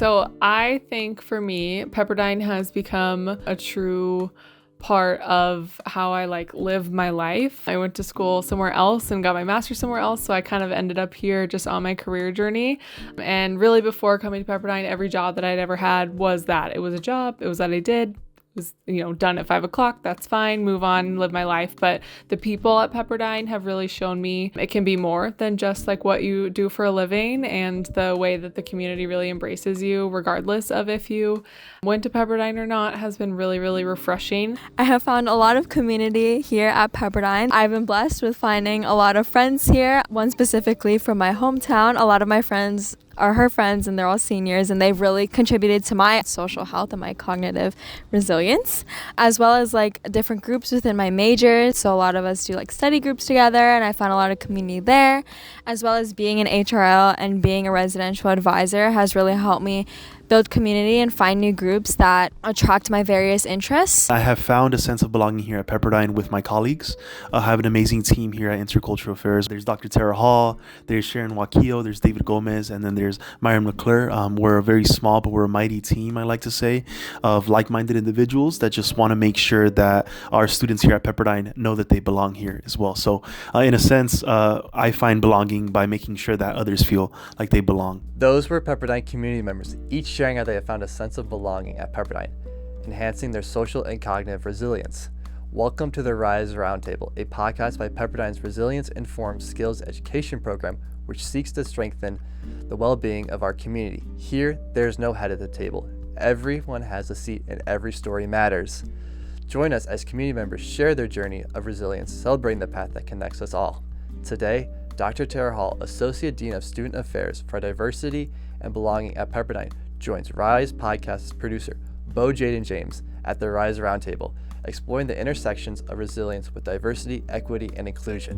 So I think for me, Pepperdine has become a true part of how I live my life. I went to school somewhere else and got my master's somewhere else, so I kind of ended up here just on my career journey. And really before coming to Pepperdine, every job that I'd ever had was that. It was a job, it was that I did. Was done at 5 o'clock, that's fine, move on, live my life. But the people at Pepperdine have really shown me it can be more than just what you do for a living, and the way that the community really embraces you regardless of if you went to Pepperdine or not has been really, really refreshing. I have found a lot of community here at Pepperdine. I've been blessed with finding a lot of friends here, one specifically from my hometown. A lot of my friends are her friends, and they're all seniors, and they've really contributed to my social health and my cognitive resilience, as well as different groups within my major. So a lot of us do study groups together, and I found a lot of community there, as well as being an HRL and being a residential advisor has really helped me build community and find new groups that attract my various interests. I have found a sense of belonging here at Pepperdine with my colleagues. I have an amazing team here at Intercultural Affairs. There's Dr. Terra Hall, there's Sharon Wakio, there's David Gomez, and then there's Myron McClure. We're a very small, but we're a mighty team, I like to say, of like-minded individuals that just want to make sure that our students here at Pepperdine know that they belong here as well. So in a sense, I find belonging by making sure that others feel like they belong. Those were Pepperdine community members, each sharing how they have found a sense of belonging at Pepperdine, enhancing their social and cognitive resilience. Welcome to the RISE Roundtable, a podcast by Pepperdine's Resilience-Informed Skills Education program, which seeks to strengthen the well-being of our community. Here, there's no head at the table. Everyone has a seat and every story matters. Join us as community members share their journey of resilience, celebrating the path that connects us all. Today, Dr. Terra Hall, Associate Dean of Student Affairs for Diversity and Belonging at Pepperdine, joins RISE podcast's producer, Jaden James, at the RISE Roundtable, exploring the intersections of resilience with diversity, equity, and inclusion.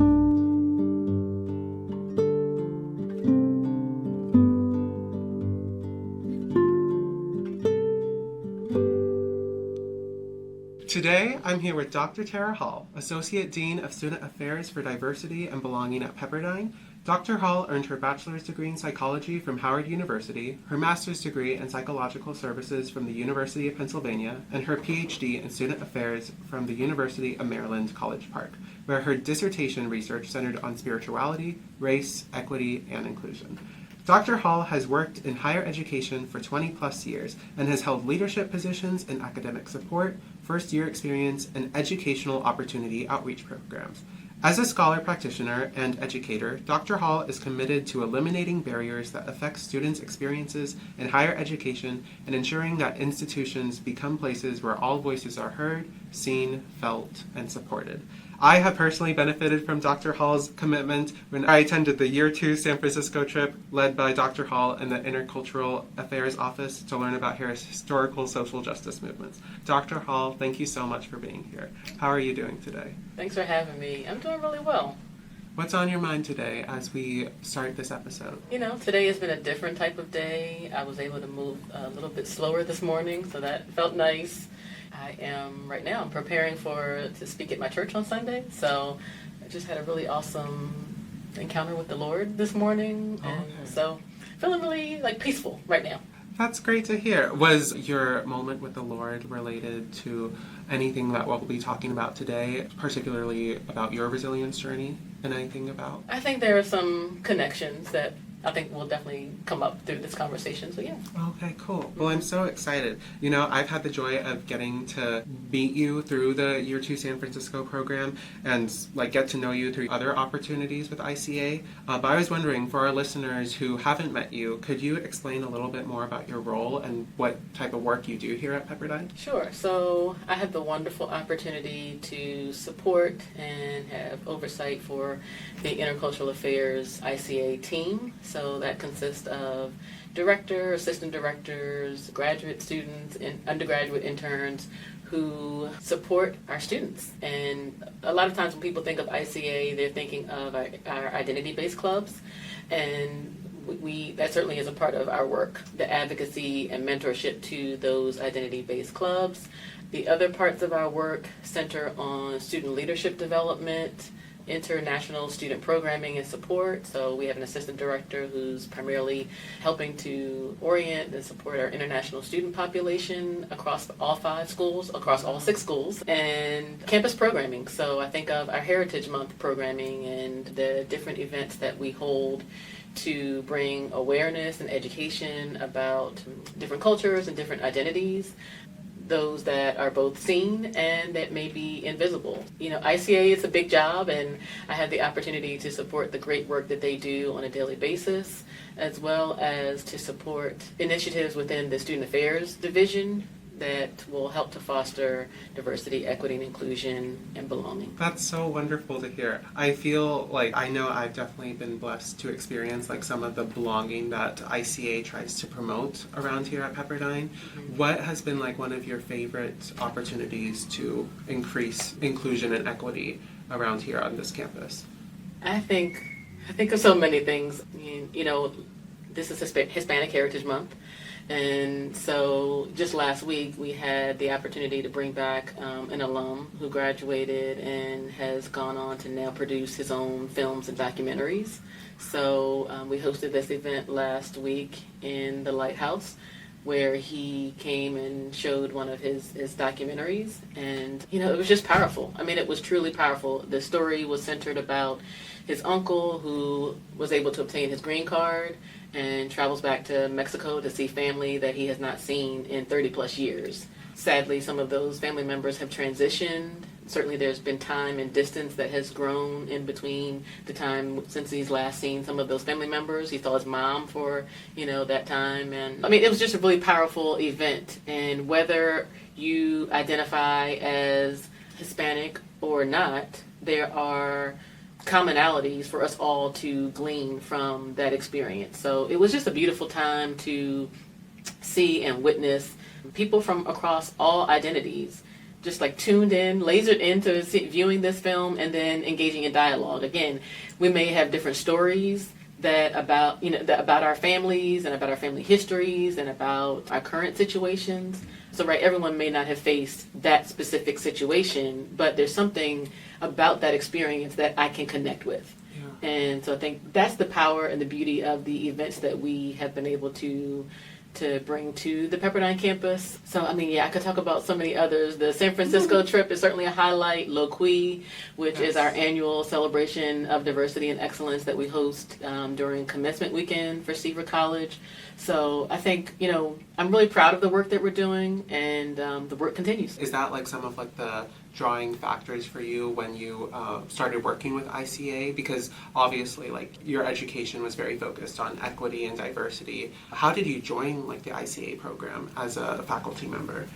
Today, I'm here with Dr. Terra Hall, Associate Dean of Student Affairs for Diversity and Belonging at Pepperdine. Dr. Hall earned her bachelor's degree in psychology from Howard University, her master's degree in psychological services from the University of Pennsylvania, and her PhD in student affairs from the University of Maryland, College Park, where her dissertation research centered on spirituality, race, equity, and inclusion. Dr. Hall has worked in higher education for 20 plus years and has held leadership positions in academic support, first-year experience, and educational opportunity outreach programs. As a scholar practitioner and educator, Dr. Hall is committed to eliminating barriers that affect students' experiences in higher education and ensuring that institutions become places where all voices are heard, seen, felt, and supported. I have personally benefited from Dr. Hall's commitment when I attended the Year 2 San Francisco trip led by Dr. Hall and the Intercultural Affairs Office to learn about her historical social justice movements. Dr. Hall, thank you so much for being here. How are you doing today? Thanks for having me. I'm doing really well. What's on your mind today as we start this episode? Today has been a different type of day. I was able to move a little bit slower this morning, so that felt nice. I am right now preparing to speak at my church on Sunday, so I just had a really awesome encounter with the Lord this morning, and so feeling really peaceful right now. That's great to hear. Was your moment with the Lord related to anything that we'll be talking about today, particularly about your resilience journey and anything about? I think there are some connections that I think will definitely come up through this conversation, so yeah. Okay, cool. Well, I'm so excited. I've had the joy of getting to meet you through the Year 2 San Francisco program and get to know you through other opportunities with ICA. But I was wondering, for our listeners who haven't met you, could you explain a little bit more about your role and what type of work you do here at Pepperdine? Sure. So I had the wonderful opportunity to support and have oversight for the Intercultural Affairs ICA team. So that consists of director, assistant directors, graduate students, and undergraduate interns who support our students. And a lot of times when people think of ICA, they're thinking of our identity-based clubs. And that certainly is a part of our work, the advocacy and mentorship to those identity-based clubs. The other parts of our work center on student leadership development, international student programming and support. So we have an assistant director who's primarily helping to orient and support our international student population across all 5 schools, across all 6 schools, and campus programming. So I think of our Heritage Month programming and the different events that we hold to bring awareness and education about different cultures and different identities, those that are both seen and that may be invisible. You know, ICA is a big job, and I have the opportunity to support the great work that they do on a daily basis, as well as to support initiatives within the Student Affairs Division that will help to foster diversity, equity, and inclusion, and belonging. That's so wonderful to hear. I feel like I know I've definitely been blessed to experience like some of the belonging that ICA tries to promote around here at Pepperdine. Mm-hmm. What has been like one of your favorite opportunities to increase inclusion and equity around here on this campus? I think of so many things. You know, this is Hispanic Heritage Month. And so just last week we had the opportunity to bring back an alum who graduated and has gone on to now produce his own films and documentaries. So we hosted this event last week in the Lighthouse, where he came and showed one of his documentaries. And, you know, it was just powerful. I mean, it was truly powerful. The story was centered about his uncle who was able to obtain his green card and travels back to Mexico to see family that he has not seen in 30 plus years. Sadly, some of those family members have transitioned. Certainly there's been time and distance that has grown in between the time since he's last seen some of those family members. He saw his mom for, you know, that time. And I mean, it was just a really powerful event. And whether you identify as Hispanic or not, there are commonalities for us all to glean from that experience. So it was just a beautiful time to see and witness people from across all identities just like tuned in, lasered into viewing this film and then engaging in dialogue. Again, we may have different stories about our families and about our family histories and about our current situations. So right, everyone may not have faced that specific situation, but there's something about that experience that I can connect with. Yeah. And so I think that's the power and the beauty of the events that we have been able to bring to the Pepperdine campus. So, I mean, yeah, I could talk about so many others. The San Francisco trip is certainly a highlight. Loqui, which is our annual celebration of diversity and excellence that we host during commencement weekend for Seaver College. So I think, you know, I'm really proud of the work that we're doing, and the work continues. Is that like some of like the drawing factors for you when you started working with ICA? Because obviously like your education was very focused on equity and diversity. How did you join like the ICA program as a faculty member?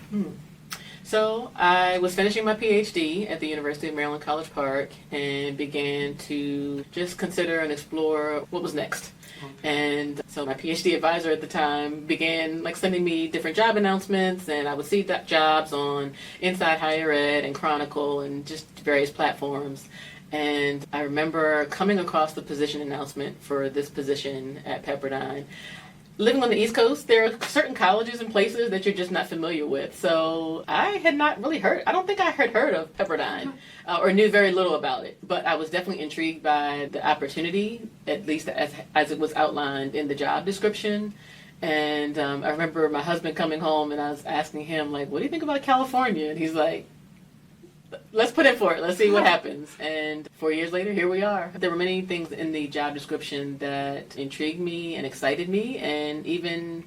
So I was finishing my PhD at the University of Maryland College Park and began to just consider and explore what was next. And so my PhD advisor at the time began like sending me different job announcements, and I would see that jobs on Inside Higher Ed and Chronicle and just various platforms. And I remember coming across the position announcement for this position at Pepperdine. Living on the East Coast, there are certain colleges and places that you're just not familiar with. So I had not really I don't think I had heard of Pepperdine or knew very little about it. But I was definitely intrigued by the opportunity, at least as it was outlined in the job description. And I remember my husband coming home and I was asking him, like, what do you think about California? And he's like, let's put in for it. Let's see what happens. And 4 years later, here we are. There were many things in the job description that intrigued me and excited me and even,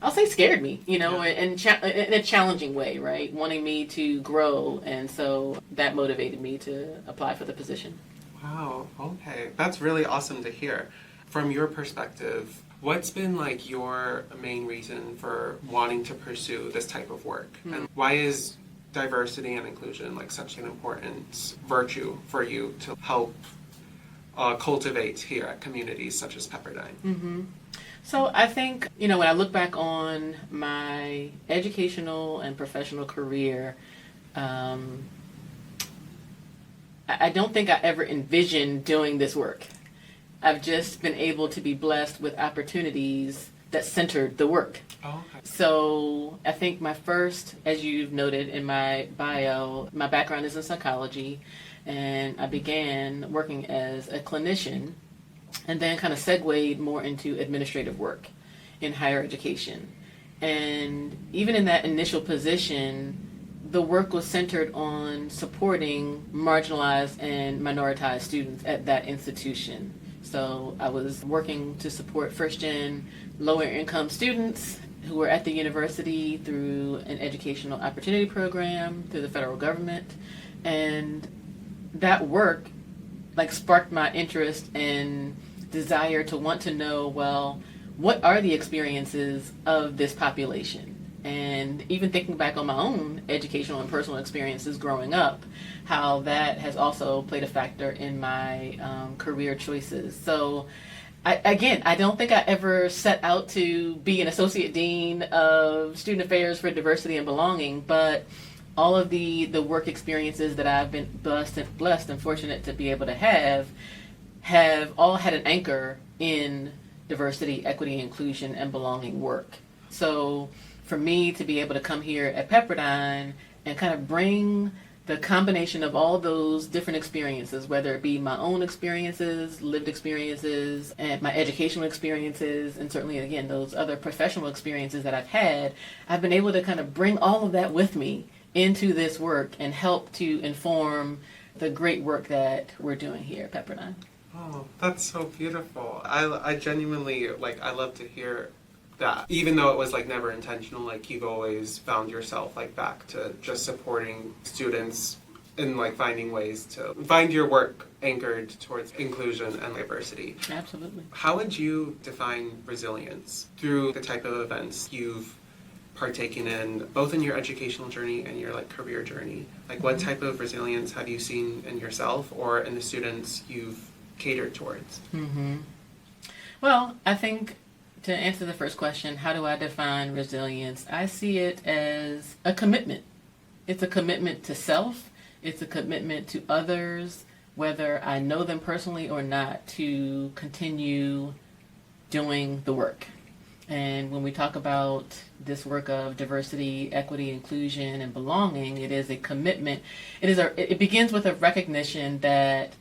I'll say, scared me, you know, in a challenging way, right? Wanting me to grow. And so that motivated me to apply for the position. Wow. Okay. That's really awesome to hear. From your perspective, what's been like your main reason for wanting to pursue this type of work? And why is diversity and inclusion like such an important virtue for you to help cultivate here at communities such as Pepperdine? Mm-hmm. So I think, you know, when I look back on my educational and professional career, I don't think I ever envisioned doing this work. I've just been able to be blessed with opportunities that centered the work. Oh, okay. So I think my first, as you've noted in my bio, my background is in psychology, and I began working as a clinician, and then kind of segued more into administrative work in higher education. And even in that initial position, the work was centered on supporting marginalized and minoritized students at that institution. So I was working to support first-gen lower-income students who were at the university through an educational opportunity program through the federal government. And that work sparked my interest and desire to want to know, well, what are the experiences of this population? And even thinking back on my own educational and personal experiences growing up, how that has also played a factor in my career choices. So I don't think I ever set out to be an associate dean of student affairs for diversity and belonging, but all of the work experiences that I've been blessed and fortunate to be able to have all had an anchor in diversity, equity, inclusion, and belonging work. So for me to be able to come here at Pepperdine and kind of bring the combination of all those different experiences, whether it be my own experiences, lived experiences, and my educational experiences, and certainly, again, those other professional experiences that I've had, I've been able to kind of bring all of that with me into this work and help to inform the great work that we're doing here at Pepperdine. Oh, that's so beautiful. I genuinely, I love to hear that. Even though it was, never intentional, you've always found yourself, back to just supporting students and, finding ways to find your work anchored towards inclusion and diversity. Absolutely. How would you define resilience through the type of events you've partaken in, both in your educational journey and your, career journey? What type of resilience have you seen in yourself or in the students you've catered towards? Mm-hmm. Well, I think to answer the first question, how do I define resilience? I see it as a commitment. It's a commitment to self. It's a commitment to others, whether I know them personally or not, to continue doing the work. And when we talk about this work of diversity, equity, inclusion, and belonging, it is a commitment. It begins with a recognition that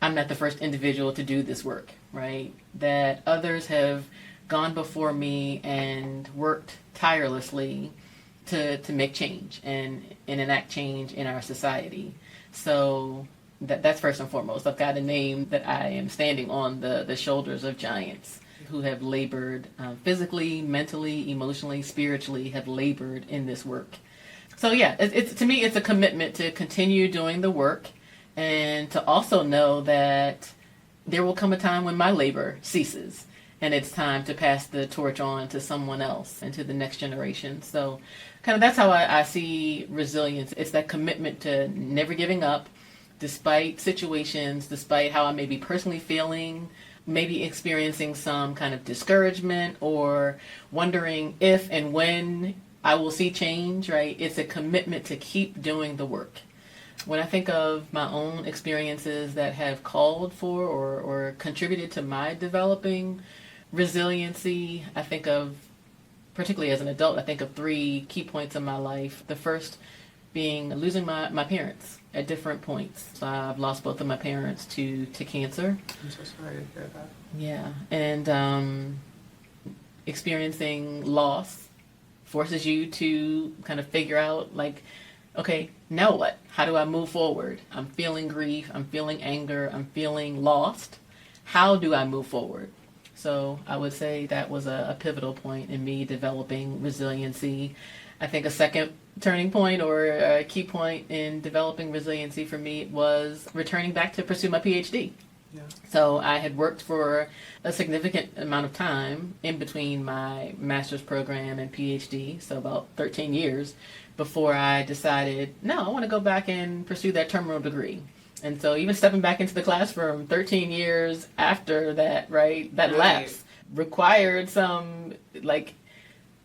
I'm not the first individual to do this work, right? That others have gone before me and worked tirelessly to make change and enact change in our society. So that's first and foremost. I've got a name that I am standing on the shoulders of giants who have labored physically, mentally, emotionally, spiritually, have labored in this work. So yeah, it's to me, it's a commitment to continue doing the work and to also know that there will come a time when my labor ceases and it's time to pass the torch on to someone else and to the next generation. So kind of that's how I see resilience. It's that commitment to never giving up despite situations, despite how I may be personally feeling, maybe experiencing some kind of discouragement or wondering if and when I will see change, right? It's a commitment to keep doing the work. When I think of my own experiences that have called for or contributed to my developing resiliency, I think of, particularly as an adult, I think of 3 key points in my life. The first being losing my parents at different points. So I've lost both of my parents to cancer. I'm so sorry to hear that. Yeah, and experiencing loss forces you to kind of figure out, okay, now what? How do I move forward? I'm feeling grief, I'm feeling anger, I'm feeling lost. How do I move forward? So I would say that was a pivotal point in me developing resiliency. I think a second turning point or a key point in developing resiliency for me was returning back to pursue my PhD. Yeah. So I had worked for a significant amount of time in between my master's program and PhD, so about 13 years, before I decided, no, I want to go back and pursue that terminal degree. And so even stepping back into the classroom 13 years after that, right, that lapse required some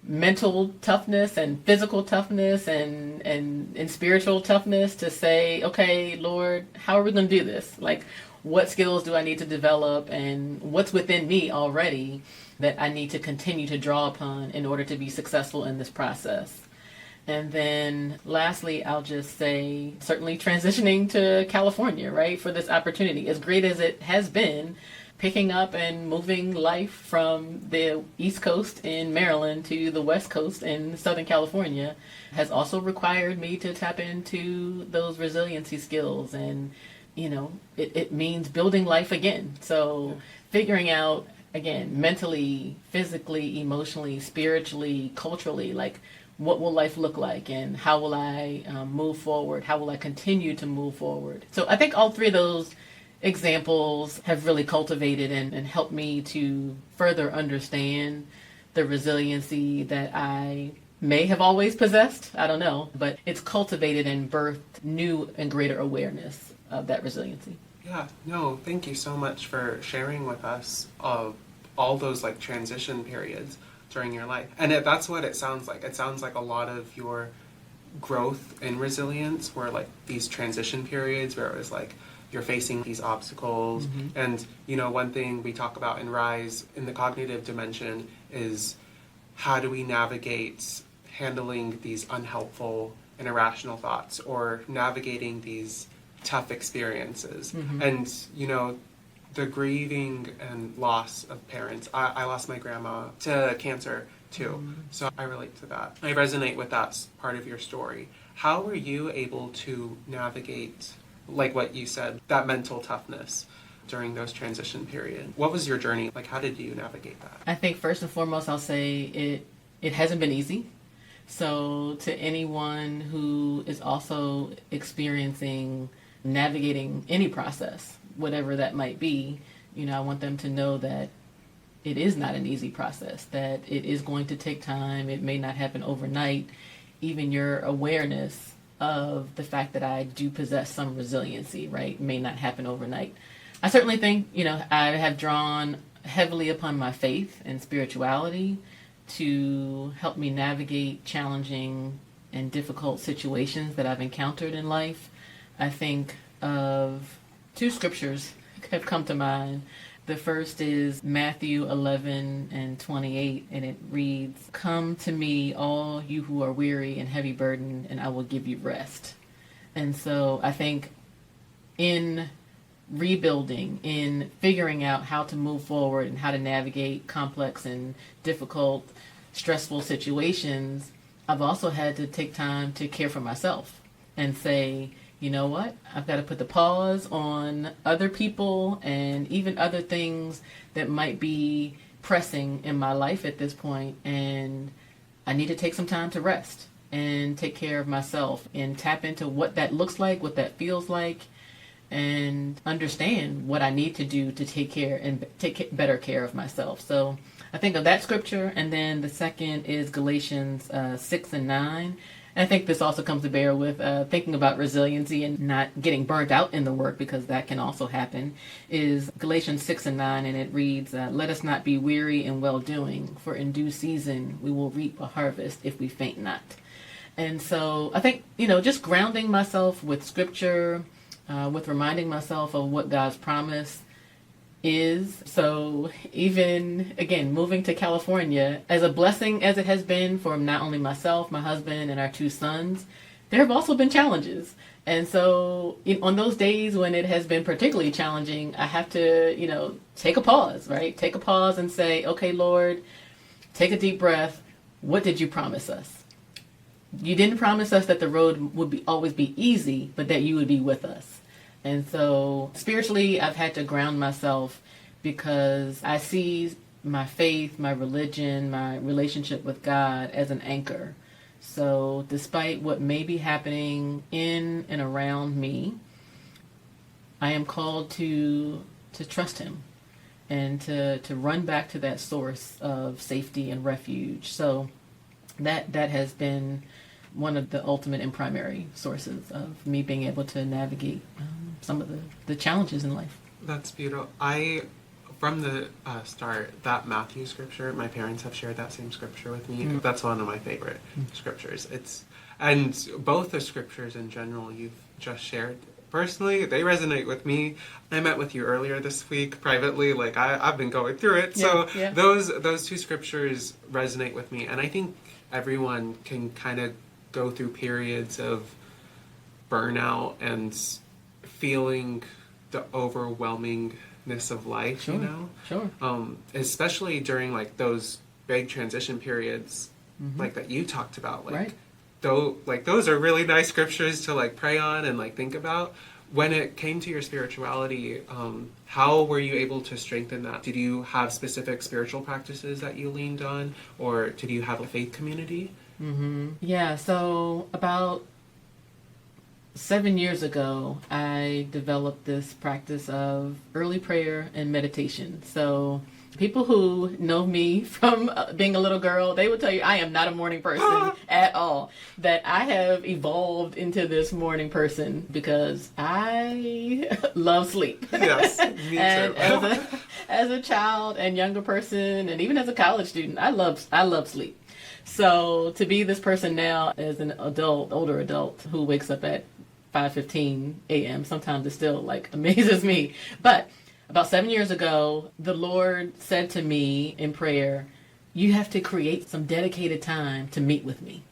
mental toughness and physical toughness and spiritual toughness to say, okay, Lord, how are we going to do this? What skills do I need to develop and what's within me already that I need to continue to draw upon in order to be successful in this process? And then lastly, I'll just say certainly transitioning to California, right, for this opportunity. As great as it has been, picking up and moving life from the East Coast in Maryland to the West Coast in Southern California has also required me to tap into those resiliency skills. And, it means building life again. So figuring out, again, mentally, physically, emotionally, spiritually, culturally, like, what will life look like, and how will I move forward? How will I continue to move forward? So I think all three of those examples have really cultivated and helped me to further understand the resiliency that I may have always possessed. I don't know, but it's cultivated and birthed new and greater awareness of that resiliency. Yeah, no, thank you so much for sharing with us all those like transition periods during your life. And that's what it sounds like. It sounds like a lot of your growth in resilience were like these transition periods where it was like you're facing these obstacles. And, one thing we talk about in RISE in the cognitive dimension is how do we navigate handling these unhelpful and irrational thoughts, or navigating these tough experiences. And, the grieving and loss of parents. I lost my grandma to cancer too, so I relate to that. I resonate with that part of your story. How were you able to navigate, like what you said, that mental toughness during those transition periods? What was your journey? Like, how did you navigate that? I think first and foremost, I'll say it hasn't been easy. So to anyone who is also experiencing navigating any process, whatever that might be, I want them to know that it is not an easy process, that it is going to take time. It may not happen overnight. Even your awareness of the fact that I do possess some resiliency, right, may not happen overnight. I certainly think, I have drawn heavily upon my faith and spirituality to help me navigate challenging and difficult situations that I've encountered in life. I think of two scriptures have come to mind. The first is Matthew 11:28, and it reads, "Come to me, all you who are weary and heavy burdened, and I will give you rest." And so I think in rebuilding, in figuring out how to move forward and how to navigate complex and difficult, stressful situations, I've also had to take time to care for myself and say, you know what, I've got to put the pause on other people and even other things that might be pressing in my life at this point, and I need to take some time to rest and take care of myself and tap into what that looks like, what that feels like, and understand what I need to do to take care and take better care of myself. So I think of that scripture, and then the second is Galatians 6:9. And I think this also comes to bear with thinking about resiliency and not getting burnt out in the work, because that can also happen, is Galatians 6:9, and it reads, "Let us not be weary in well-doing, for in due season we will reap a harvest if we faint not." And so I think, just grounding myself with scripture, with reminding myself of what God's promise is. So even, again, moving to California, as a blessing as it has been for not only myself, my husband, and our two sons, there have also been challenges. And so on those days when it has been particularly challenging, I have to, take a pause, right? Take a pause and say, okay, Lord, take a deep breath. What did you promise us? You didn't promise us that the road would always be easy, but that you would be with us. And so spiritually, I've had to ground myself, because I see my faith, my religion, my relationship with God as an anchor. So despite what may be happening in and around me, I am called to trust him and to run back to that source of safety and refuge. So that has been one of the ultimate and primary sources of me being able to navigate some of the challenges in life. That's beautiful. From the start, that Matthew scripture, my parents have shared that same scripture with me. That's one of my favorite scriptures. And both the scriptures in general you've just shared, personally, they resonate with me. I met with you earlier this week privately. Like, I've been going through it. Yeah. Those two scriptures resonate with me. And I think everyone can kind of go through periods of burnout and feeling the overwhelmingness of life, Sure, you know? sure. Especially during like those big transition periods like that you talked about. Like, Right. though, like those are really nice scriptures to like pray on and like think about. When it came to your spirituality, how were you able to strengthen that? Did you have specific spiritual practices that you leaned on, or did you have a faith community? Yeah, so about 7 years ago, I developed this practice of early prayer and meditation. So people who know me from being a little girl, they will tell you I am not a morning person at all. That I have evolved into this morning person because I love sleep. Yes, me And too. as a child and younger person, and even as a college student, I love sleep. So to be this person now as an adult, older adult who wakes up at 5:15 a.m. sometimes it still like amazes me. But about 7 years ago, the Lord said to me in prayer, you have to create some dedicated time to meet with me.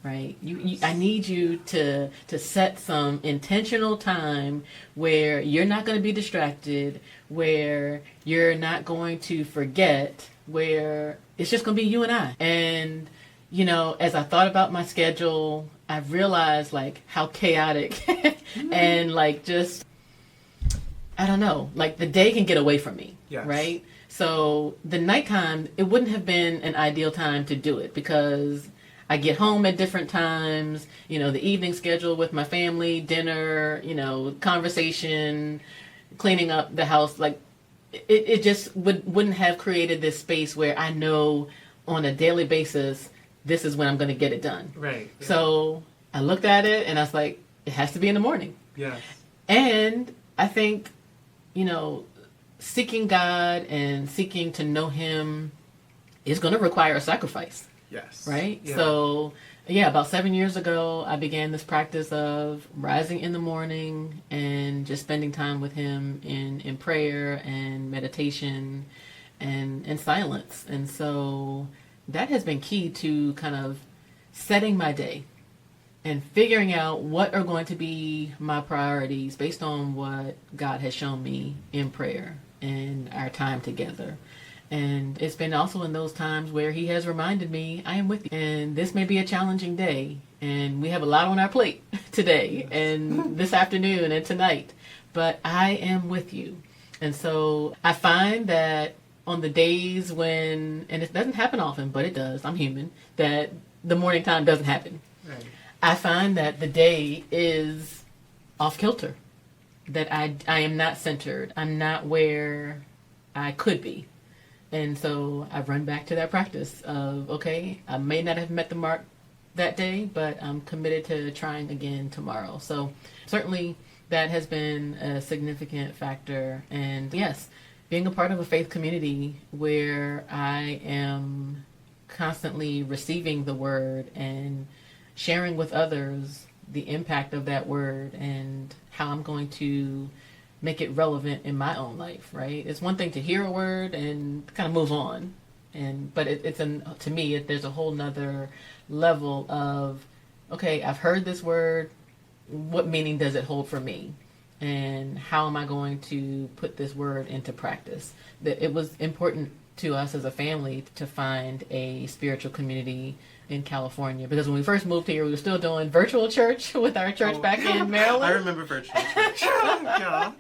Right? I need you to set some intentional time where you're not going to be distracted, where you're not going to forget, where it's just going to be you and I. And, you know, as I thought about my schedule, I realized like how chaotic and like just, I don't know, like the day can get away from me, Yes. right? So the nighttime, it wouldn't have been an ideal time to do it because I get home at different times, you know, the evening schedule with my family, dinner, you know, conversation, cleaning up the house, like it just wouldn't have created this space where I know on a daily basis, this is when I'm going to get it done. Right. Yeah. So I looked at it and I was like, it has to be in the morning. Yes. And I think, you know, seeking God and seeking to know Him is going to require a sacrifice, Yes. right? Yeah. So, yeah, about 7 years ago, I began this practice of rising in the morning and just spending time with Him in prayer and meditation and silence. And so that has been key to kind of setting my day and figuring out what are going to be my priorities based on what God has shown me in prayer and our time together. And it's been also in those times where He has reminded me, I am with you. And this may be a challenging day. And we have a lot on our plate today and this afternoon and tonight. But I am with you. And so I find that on the days when, and it doesn't happen often, but it does, I'm human, that the morning time doesn't happen. Right. I find that the day is off kilter, that I am not centered. I'm not where I could be. And so I run back to that practice of, okay, I may not have met the mark that day, but I'm committed to trying again tomorrow. So certainly that has been a significant factor. And yes, being a part of a faith community where I am constantly receiving the word and sharing with others the impact of that word and how I'm going to make it relevant in my own life, right? It's one thing to hear a word and kind of move on, but to me, there's a whole nother level of, okay, I've heard this word, what meaning does it hold for me? And how am I going to put this word into practice? That it was important to us as a family to find a spiritual community in California, because when we first moved here, we were still doing virtual church with our church back in Maryland. I remember virtual church. Yeah.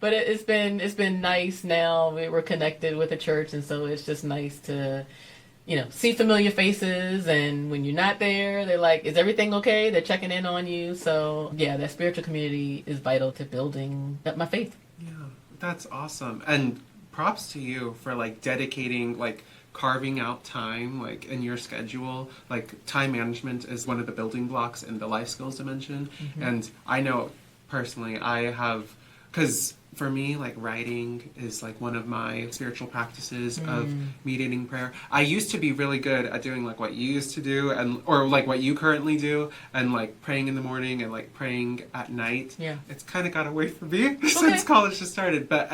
But it's been nice now. We were connected with a church, and so it's just nice to, you know, see familiar faces. And when you're not there, they're like, "Is everything okay?" They're checking in on you. So yeah, that spiritual community is vital to building up my faith. Yeah, that's awesome. And props to you for like dedicating, like carving out time, like in your schedule. Like time management is one of the building blocks in the life skills dimension. And I know personally, I have, because for me, like writing is like one of my spiritual practices of mediating prayer. I used to be really good at doing like what you used to do, and or like what you currently do, and like praying in the morning and like praying at night. Yeah. It's kind of got away from me since college just started, but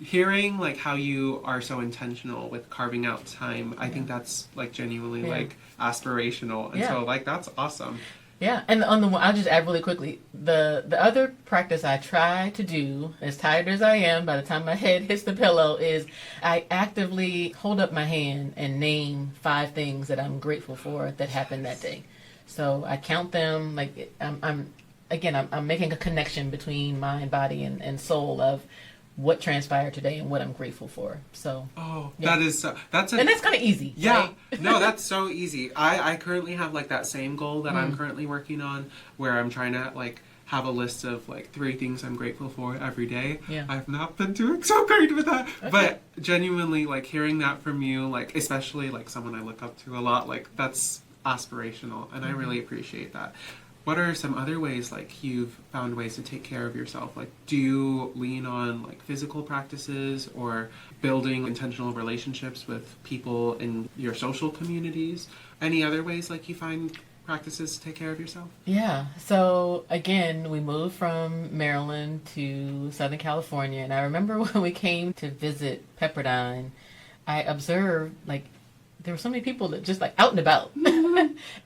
hearing like how you are so intentional with carving out time, I think that's like genuinely like aspirational, and so like that's awesome. Yeah, and on the I'll just add really quickly, the other practice I try to do, as tired as I am by the time my head hits the pillow, is I actively hold up my hand and name 5 things that I'm grateful for that happened that day. So I count them, like I'm making a connection between mind, body, and soul of what transpired today and what I'm grateful for. So that is so, and that's kind of easy. Yeah, right? No, that's so easy. I currently have like that same goal that I'm currently working on, where I'm trying to like have a list of like 3 things I'm grateful for every day. Yeah. I've not been doing so great with that, but genuinely like hearing that from you, like especially like someone I look up to a lot, like that's aspirational, and I really appreciate that. What are some other ways like you've found ways to take care of yourself? Like, do you lean on like physical practices or building intentional relationships with people in your social communities? Any other ways like you find practices to take care of yourself? Yeah. So again, we moved from Maryland to Southern California, and I remember when we came to visit Pepperdine, I observed like there were so many people that just like out and about.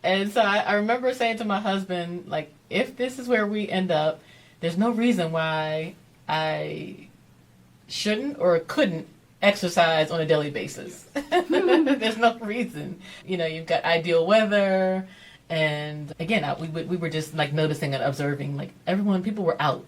And so I remember saying to my husband, like, if this is where we end up, there's no reason why I shouldn't or couldn't exercise on a daily basis. There's no reason. You know, you've got ideal weather. And again, we were just like noticing and observing, like people were out.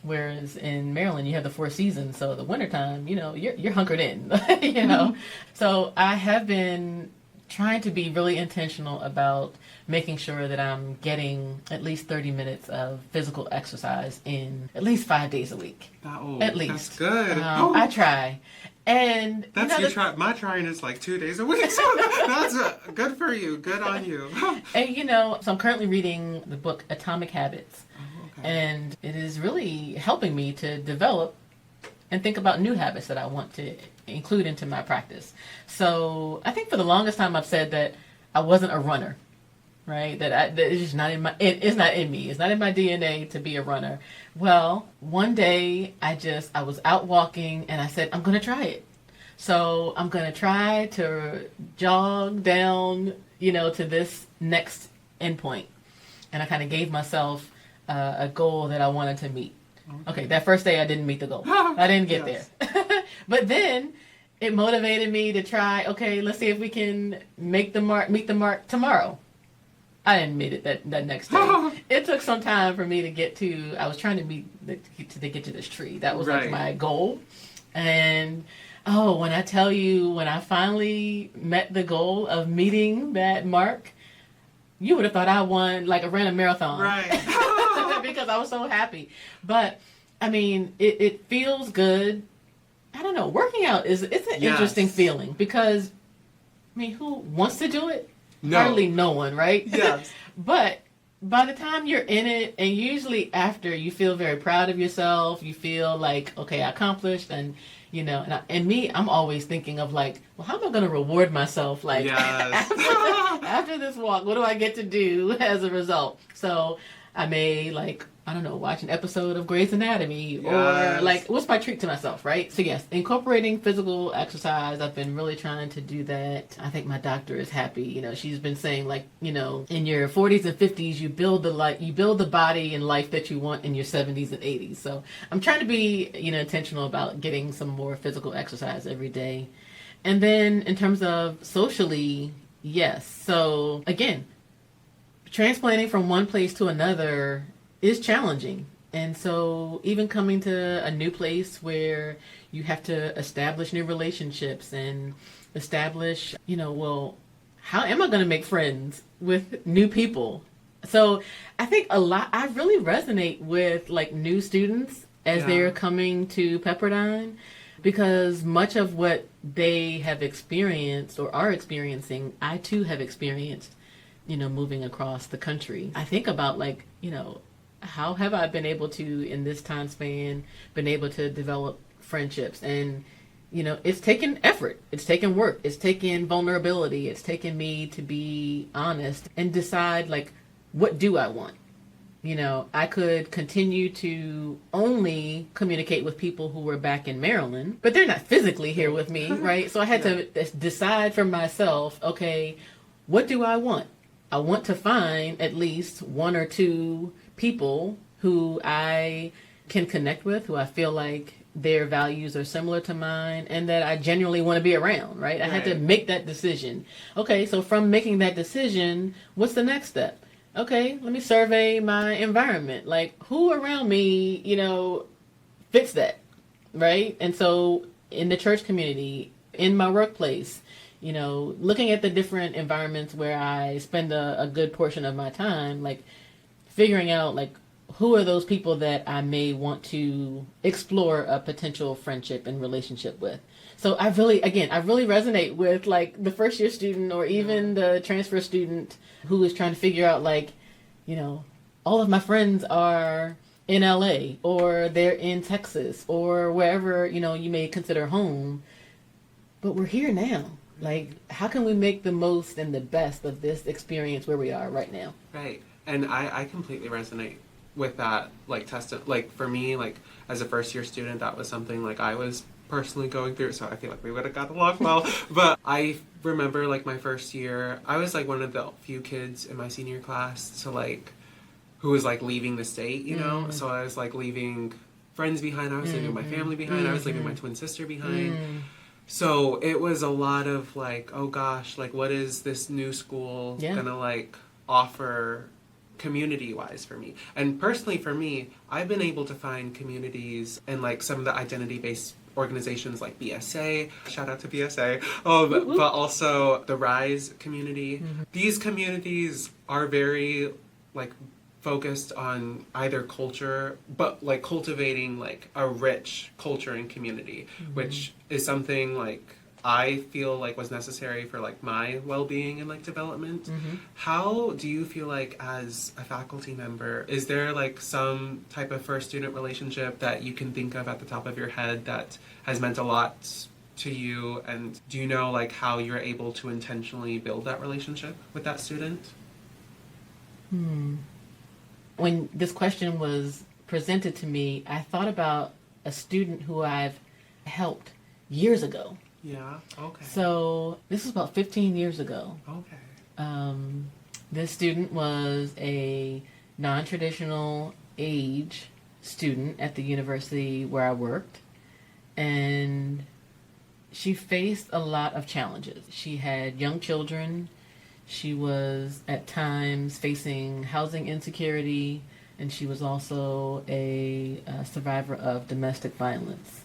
Whereas in Maryland, you have the 4 seasons. So the wintertime, you know, you're hunkered in, you know. So I have been trying to be really intentional about making sure that I'm getting at least 30 minutes of physical exercise in at least 5 days a week. At least. That's good. I try. And that's my trying is like 2 days a week. So that's good for you. Good on you. And so I'm currently reading the book Atomic Habits. And it is really helping me to develop and think about new habits that I want to include into my practice. So I think for the longest time I've said that I wasn't a runner, right? That it's just not in my, it's not in me. It's not in my DNA to be a runner. Well, one day I was out walking and I said, I'm going to try it. So I'm going to try to jog down, to this next endpoint. And I kind of gave myself a goal that I wanted to meet. Okay, that first day I didn't meet the goal. I didn't get there. But then it motivated me to try, okay, let's see if we can meet the mark tomorrow. I didn't meet it that next day. It took some time for me to get to, I was trying to get to this tree. That was like my goal. And when I tell you, when I finally met the goal of meeting that mark, you would have thought I won, like I ran a marathon. Right. Because I was so happy. But, I mean, it feels good. I don't know. Working out it's an interesting feeling because, I mean, who wants to do it? No. Hardly no one, right? Yes. But by the time you're in it, and usually after, you feel very proud of yourself. You feel like, okay, I accomplished, and and me, I'm always thinking of like, well, how am I going to reward myself? Like, after this walk, what do I get to do as a result? So I may watch an episode of Grey's Anatomy or what's my treat to myself, right? So yes, incorporating physical exercise. I've been really trying to do that. I think my doctor is happy. She's been saying in your 40s and 50s, you build the body and life that you want in your 70s and 80s. So I'm trying to be, intentional about getting some more physical exercise every day. And then in terms of socially, yes. So again, transplanting from one place to another is challenging. And so even coming to a new place where you have to establish new relationships and establish, how am I going to make friends with new people? So I think I really resonate with new students as they're coming to Pepperdine, because much of what they have experienced or are experiencing, I too have experienced, moving across the country. I think about how have I been able to, in this time span, been able to develop friendships? And, it's taken effort. It's taken work. It's taken vulnerability. It's taken me to be honest and decide, what do I want? I could continue to only communicate with people who were back in Maryland, but they're not physically here with me, right? So I had to decide for myself, okay, what do I want? I want to find at least one or two people who I can connect with, who I feel like their values are similar to mine and that I genuinely want to be around, right? I had to make that decision. Okay, so from making that decision, what's the next step? Okay, let me survey my environment. Like, who around me, fits that, right? And so in the church community, in my workplace, looking at the different environments where I spend a good portion of my time, like figuring out, like, who are those people that I may want to explore a potential friendship and relationship with. So I really resonate with like the first year student or even the transfer student who is trying to figure out like, all of my friends are in LA or they're in Texas or wherever, you may consider home, but we're here now. Like, how can we make the most and the best of this experience where we are right now? Right. And I completely resonate with that, like, like, for me, like, as a first year student, that was something, like, I was personally going through, so I feel like we would have got along well. But I remember, like, my first year, I was, like, one of the few kids in my senior class to, like, who was, like, leaving the state, you know? So I was, like, leaving friends behind, I was leaving my family behind, I was leaving my twin sister behind. So it was a lot of, like, oh gosh, like, what is this new school gonna, like, offer community-wise for me? And personally for me, I've been able to find communities and like some of the identity-based organizations like BSA, shout out to BSA, but also the RISE community. These communities are very like focused on either culture, but like cultivating like a rich culture and community, which is something like I feel like was necessary for like my well-being and like development. How do you feel like as a faculty member, is there like some type of first student relationship that you can think of at the top of your head that has meant a lot to you? And do you know like how you're able to intentionally build that relationship with that student? When this question was presented to me, I thought about a student who I've helped years ago. Yeah, okay. So this was about 15 years ago. Okay. This student was a non-traditional age student at the university where I worked, and she faced a lot of challenges. She had young children. She was at times facing housing insecurity, and she was also a survivor of domestic violence.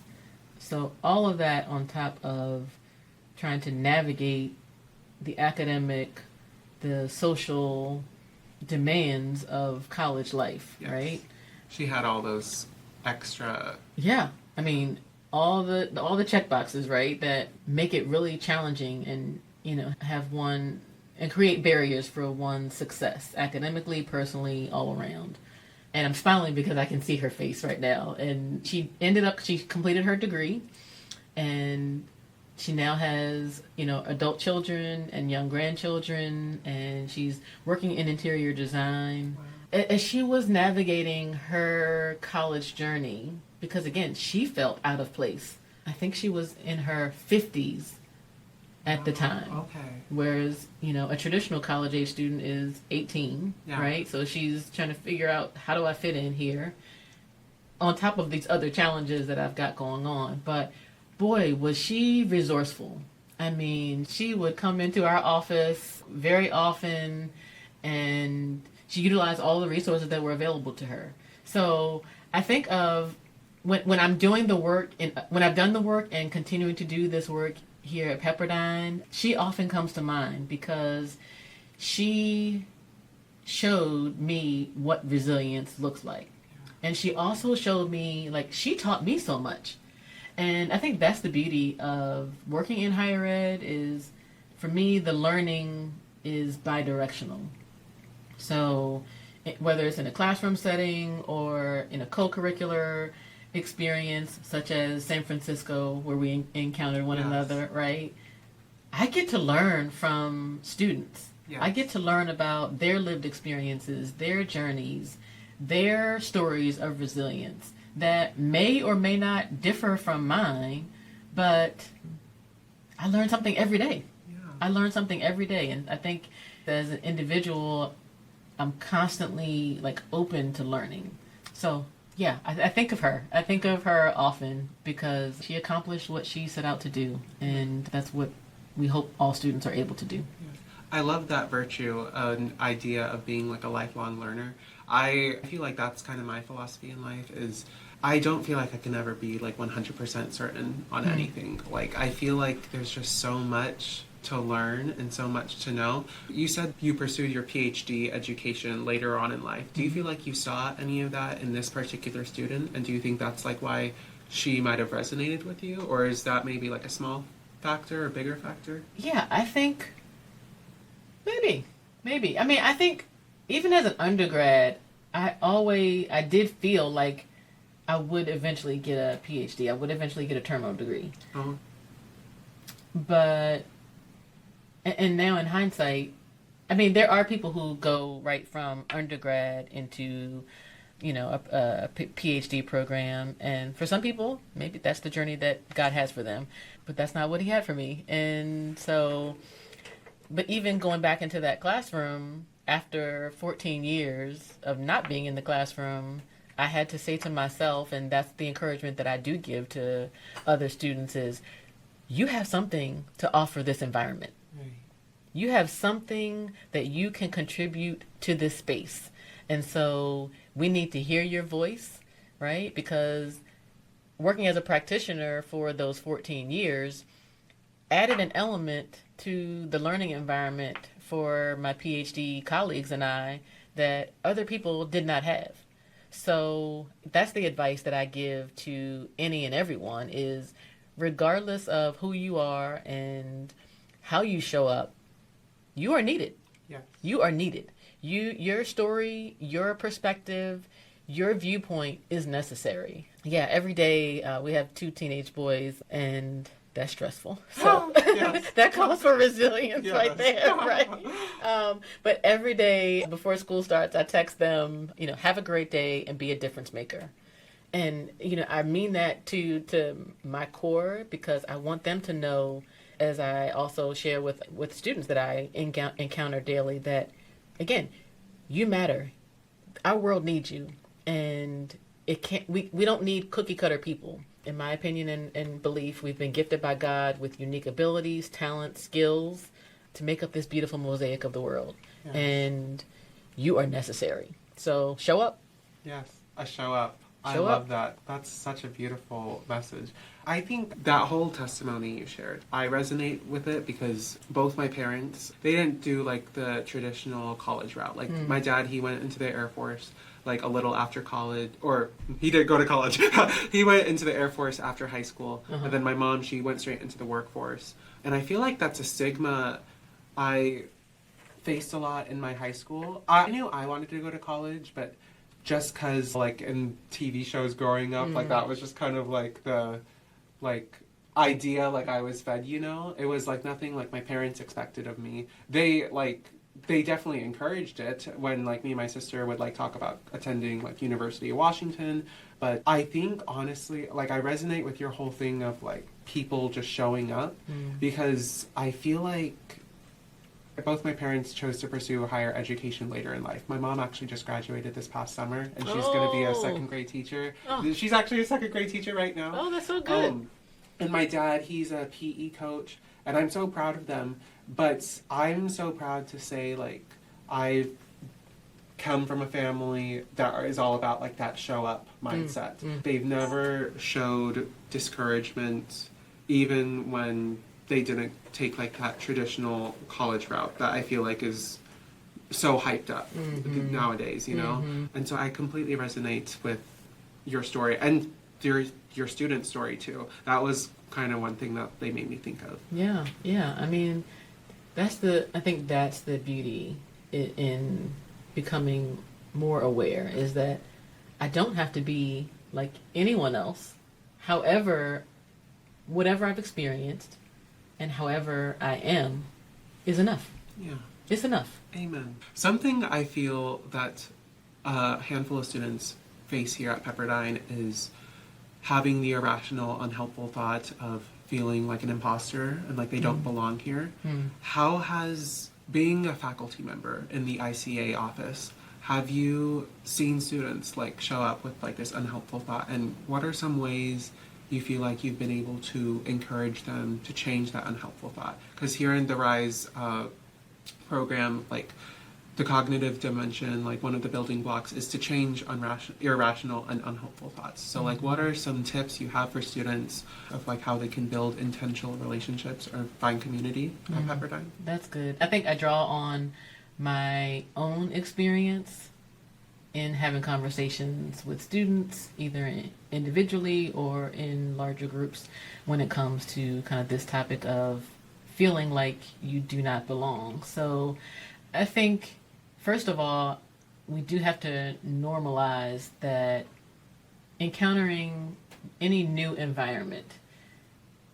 So all of that on top of trying to navigate the academic, the social demands of college life, right? She had all those extra... Yeah. I mean, all the check boxes, right, that make it really challenging and, have one... and create barriers for one's success, academically, personally, all around. And I'm smiling because I can see her face right now. And she completed her degree, and she now has, adult children and young grandchildren, and she's working in interior design. Wow. As she was navigating her college journey, because again, she felt out of place. I think she was in her 50s at the time. Okay. Whereas, a traditional college age student is 18, right? So she's trying to figure out, how do I fit in here? On top of these other challenges that I've got going on. But boy, was she resourceful. I mean, she would come into our office very often, and she utilized all the resources that were available to her. So I think of when I'm doing the work, when I've done the work and continuing to do this work here at Pepperdine, she often comes to mind because she showed me what resilience looks like. And she also showed me, like, she taught me so much. And I think that's the beauty of working in higher ed is, for me, the learning is bi-directional. So whether it's in a classroom setting or in a co-curricular experience such as San Francisco where we encountered one another, right? I get to learn from students. I get to learn about their lived experiences, their journeys, their stories of resilience that may or may not differ from mine, but I learn something every day. Yeah. I learn something every day, and I think as an individual, I'm constantly like open to learning. So yeah, I think of her. I think of her often because she accomplished what she set out to do, and that's what we hope all students are able to do. I love that virtue, an idea of being like a lifelong learner. I feel like that's kind of my philosophy in life is I don't feel like I can ever be like 100% certain on anything. Like I feel like there's just so much to learn and so much to know. You said you pursued your PhD education later on in life. Do you feel like you saw any of that in this particular student? And do you think that's like why she might have resonated with you? Or is that maybe like a small factor or bigger factor? Yeah, I think maybe. I mean, I think even as an undergrad, I did feel like I would eventually get a PhD. I would eventually get a terminal degree. Uh-huh. But, and now in hindsight, I mean, there are people who go right from undergrad into, a PhD program. And for some people, maybe that's the journey that God has for them. But that's not what he had for me. And so, but even going back into that classroom, after 14 years of not being in the classroom, I had to say to myself, and that's the encouragement that I do give to other students is, you have something to offer this environment. Right. You have something that you can contribute to this space. And so we need to hear your voice, right? Because working as a practitioner for those 14 years added an element to the learning environment for my PhD colleagues and I that other people did not have. So that's the advice that I give to any and everyone is regardless of who you are and how you show up, you are needed. Yes. You are needed. Your story, your perspective, your viewpoint is necessary. Yeah, every day we have 2 teenage boys and that's stressful. So Yes. that calls for resilience right Yes. there, right? But every day before school starts, I text them, have a great day and be a difference maker. And, I mean that to my core because I want them to know, as I also share with students that I encounter daily, that, again, you matter. Our world needs you. And we don't need cookie cutter people. In my opinion and belief, we've been gifted by God with unique abilities, talents, skills to make up this beautiful mosaic of the world. Yes. And you are necessary. So show up. Yes, I show up. I Show love up. that. That's such a beautiful message. I think that whole testimony you shared, I resonate with it because both my parents, they didn't do like the traditional college route. Like my dad, he went into the Air Force like a little after college, or he did go to college. He went into the Air Force after high school. And then my mom, she went straight into the workforce. And I feel like that's a stigma I faced a lot in my high school. I knew I wanted to go to college, but just because like in TV shows growing up, like that was just kind of like the idea like I was fed, It was like nothing like my parents expected of me. They definitely encouraged it when like me and my sister would like talk about attending like University of Washington. But I think honestly, like I resonate with your whole thing of like people just showing up because I feel like both my parents chose to pursue higher education later in life. My mom actually just graduated this past summer and she's going to be a second grade teacher. Oh. She's actually a second grade teacher right now. Oh, that's so good. And my dad, he's a PE coach and I'm so proud of them. But I'm so proud to say, like, I've come from a family that is all about, like, that show-up mindset. They've never showed discouragement, even when they didn't take, like, that traditional college route that I feel like is so hyped up nowadays, And so I completely resonate with your story and your student story, too. That was kind of one thing that they made me think of. Yeah. I mean, I think that's the beauty in becoming more aware is that I don't have to be like anyone else. However, whatever I've experienced and however I am is enough. Yeah. It's enough. Amen. Something I feel that a handful of students face here at Pepperdine is having the irrational, unhelpful thought of feeling like an imposter and like they don't belong here. How has being a faculty member in the ICA office, have you seen students like show up with like this unhelpful thought, and what are some ways you feel like you've been able to encourage them to change that unhelpful thought? Because here in the RISE program, like the cognitive dimension, like one of the building blocks is to change irrational and unhelpful thoughts. So like what are some tips you have for students of like how they can build intentional relationships or find community at Pepperdine? That's good. I think I draw on my own experience in having conversations with students, either individually or in larger groups, when it comes to kind of this topic of feeling like you do not belong. So I think, first of all, we do have to normalize that encountering any new environment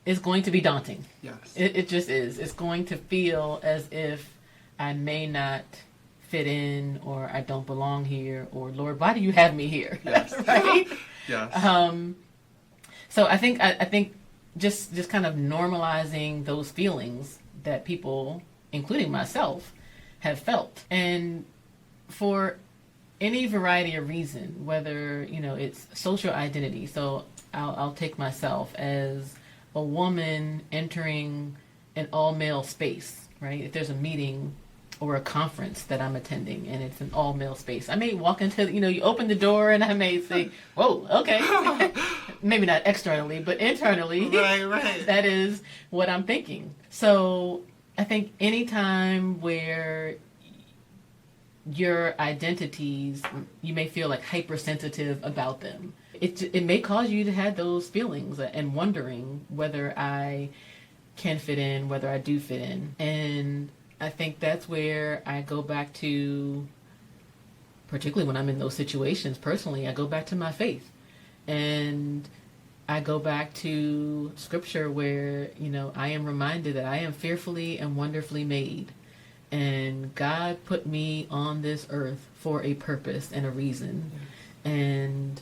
is going to be daunting. Yes. It just is. It's going to feel as if I may not fit in, or I don't belong here, or Lord, why do you have me here? Yes. Right? Yes. So I think just kind of normalizing those feelings that people, including myself, have felt. And for any variety of reason, whether, it's social identity. So I'll take myself as a woman entering an all-male space, right? If there's a meeting or a conference that I'm attending and it's an all-male space, I may walk into, you open the door and I may say, whoa, okay. Maybe not externally, but internally, Right. that is what I'm thinking. So I think any time where your identities, you may feel like hypersensitive about them, it may cause you to have those feelings and wondering whether I can fit in, whether I do fit in. And I think that's where I go back to, particularly when I'm in those situations personally, I go back to my faith. And I go back to scripture where, I am reminded that I am fearfully and wonderfully made. And God put me on this earth for a purpose and a reason. Yes. And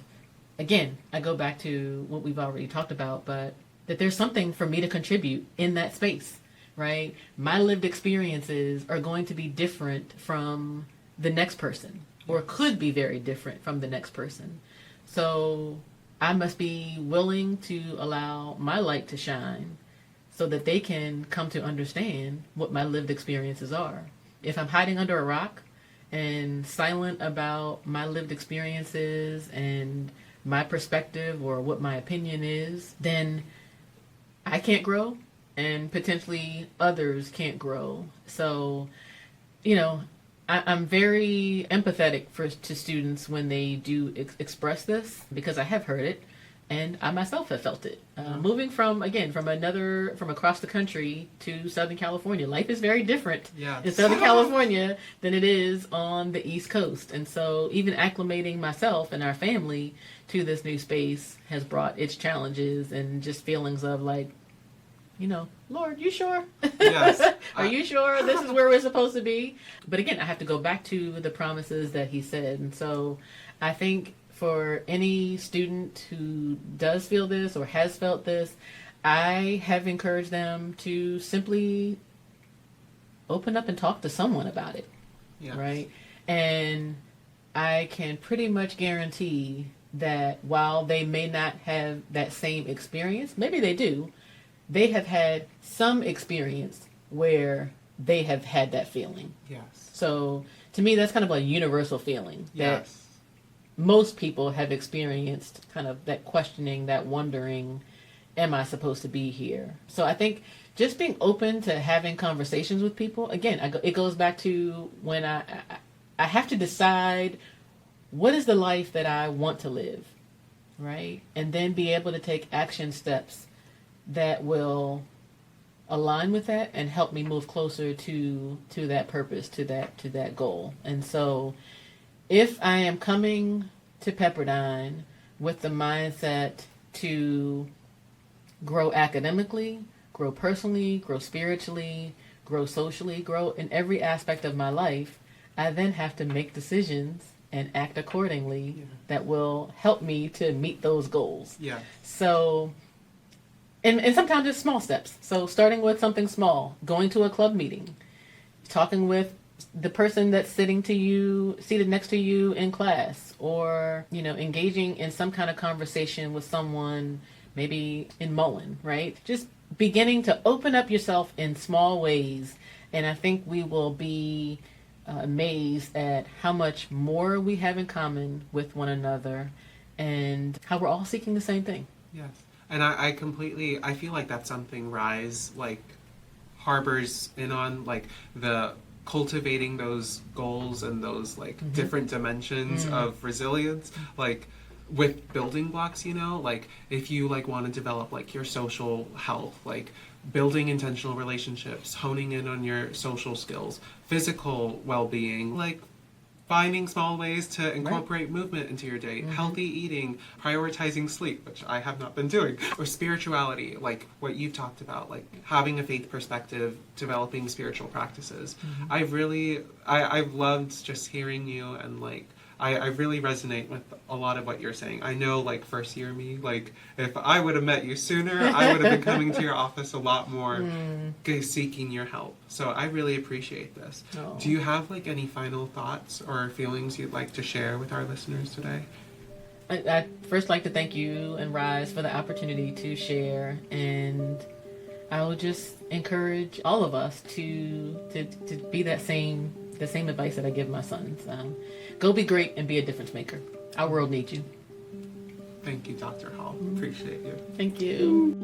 again, I go back to what we've already talked about, but that there's something for me to contribute in that space, right? My lived experiences are going to be different from the next person, or could be very different from the next person. So I must be willing to allow my light to shine so that they can come to understand what my lived experiences are. If I'm hiding under a rock and silent about my lived experiences and my perspective or what my opinion is, then I can't grow and potentially others can't grow. So, I'm very empathetic to students when they do express this, because I have heard it and I myself have felt it. Moving from across the country to Southern California, life is very different in Southern California than it is on the East Coast. And so even acclimating myself and our family to this new space has brought its challenges and just feelings of like, Lord, you sure? Yes. Are you sure this is where we're supposed to be? But again, I have to go back to the promises that he said. And so I think for any student who does feel this or has felt this, I have encouraged them to simply open up and talk to someone about it. Yes. Right? And I can pretty much guarantee that while they may not have that same experience, maybe they do, they have had some experience where they have had that feeling. Yes. So to me, that's kind of a universal feeling that most people have experienced, kind of that questioning, that wondering, am I supposed to be here? So I think just being open to having conversations with people, again, it goes back to when I have to decide what is the life that I want to live, right? And then be able to take action steps that will align with that and help me move closer to that purpose, to that goal. And so if I am coming to Pepperdine with the mindset to grow academically, grow personally, grow spiritually, grow socially, grow in every aspect of my life, I then have to make decisions and act accordingly that will help me to meet those goals. Yeah. So, and sometimes it's small steps. So starting with something small, going to a club meeting, talking with the person that's seated next to you in class, or, engaging in some kind of conversation with someone, maybe in Mullen, right? Just beginning to open up yourself in small ways. And I think we will be amazed at how much more we have in common with one another and how we're all seeking the same thing. Yes. And I feel like that's something RISE harbors in on, the cultivating those goals and those different dimensions of resilience, with building blocks, if you want to develop your social health, building intentional relationships, honing in on your social skills, physical well-being, finding small ways to incorporate movement into your day, healthy eating, prioritizing sleep, which I have not been doing, or spirituality, what you've talked about, having a faith perspective, developing spiritual practices. I've loved just hearing you, and I really resonate with a lot of what you're saying. I know, first year me, if I would have met you sooner, I would have been coming to your office a lot more, seeking your help. So I really appreciate this. Oh. Do you have, any final thoughts or feelings you'd like to share with our listeners today? I'd first like to thank you and RISE for the opportunity to share, and I will just encourage all of us to be the same advice that I give my sons. Go be great and be a difference maker. Our world needs you. Thank you, Dr. Hall. Appreciate you. Thank you.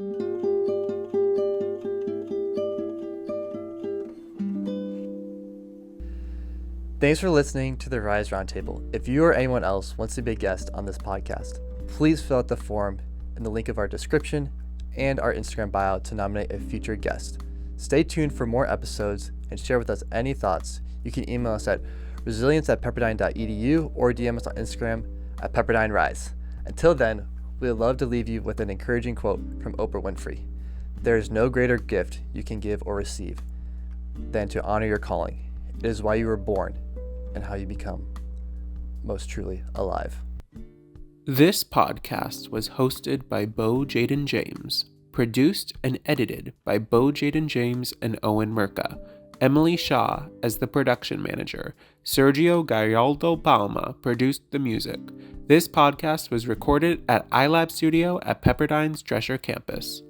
Thanks for listening to the RISE Roundtable. If you or anyone else wants to be a guest on this podcast, please fill out the form in the link of our description and our Instagram bio to nominate a future guest. Stay tuned for more episodes and share with us any thoughts. You can email us at resilience@pepperdine.edu or DM us on Instagram at PepperdineRise. Until then, we would love to leave you with an encouraging quote from Oprah Winfrey. There is no greater gift you can give or receive than to honor your calling. It is why you were born and how you become most truly alive. This podcast was hosted by Bo Jaden James, produced and edited by Bo Jaden James and Owen Merca. Emily Shaw as the production manager. Sergio Gallardo Palma produced the music. This podcast was recorded at iLab Studio at Pepperdine's Drescher campus.